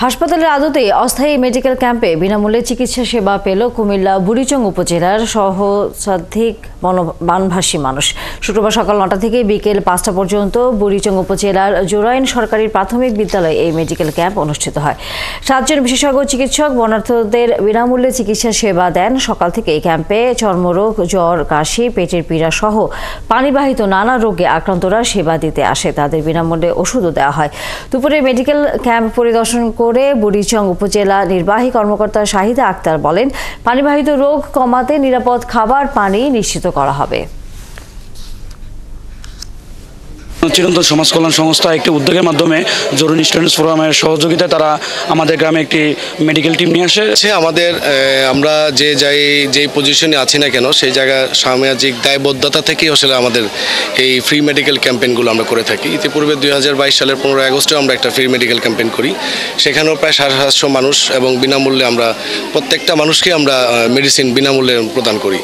হাসপাতালের আদতে অস্থায়ী মেডিকেল ক্যাম্পে বিনামূল্যে চিকিৎসা সেবা পেল কুমিল্লা বুড়িচং উপজেলার সহস্রাধিক বানভাসী মানুষ। শুক্রবার সকাল ৯টা থেকে বিকেল ৫টা পর্যন্ত বুড়িচং উপজেলার জোরাইন সরকারি প্রাথমিক বিদ্যালয়ে এই মেডিকেল ক্যাম্প অনুষ্ঠিত হয়। ৭ জন বিশেষজ্ঞ চিকিৎসক বন্যার্থদের বিনামূল্যে চিকিৎসা সেবা দেন। সকাল থেকে এই ক্যাম্পে চর্মরোগ, জ্বর, কাশি, পেটের পীড়া সহ পানিবাহিত নানা রোগে আক্রান্তরা সেবা দিতে আসে। তাদের বিনামূল্যে ওষুধও দেওয়া হয়। দুপুরে মেডিকেল ক্যাম্প পরিদর্শন করে বুড়িচং উপজেলা নির্বাহী কর্মকর্তা শাহিদা আক্তার বলেন, পানিবাহিত রোগ কমাতে নিরাপদ খাবার পানি নিশ্চিত করা হবে। চিরন্তন সমাজ কল্যাণ সংস্থা একটি উদ্যোগের মাধ্যমে জরুরি স্টুডেন্টস ফোরামের সহযোগিতায় তারা আমাদের গ্রামে একটি মেডিকেল টিম নিয়ে আসে। আমরা যেই পজিশনে আছি না কেন, সেই জায়গায় সামাজিক দায়বদ্ধতা থেকেই আসলে আমাদের এই ফ্রি মেডিকেল ক্যাম্পেইনগুলো আমরা করে থাকি। ইতিপূর্বে 2022 সালের 15 আগস্টেও আমরা একটা ফ্রি মেডিকেল ক্যাম্পেইন করি। সেখানেও প্রায় 700 মানুষ এবং বিনামূল্যে আমরা প্রত্যেকটা মানুষকে আমরা মেডিসিন বিনামূল্যে প্রদান করি।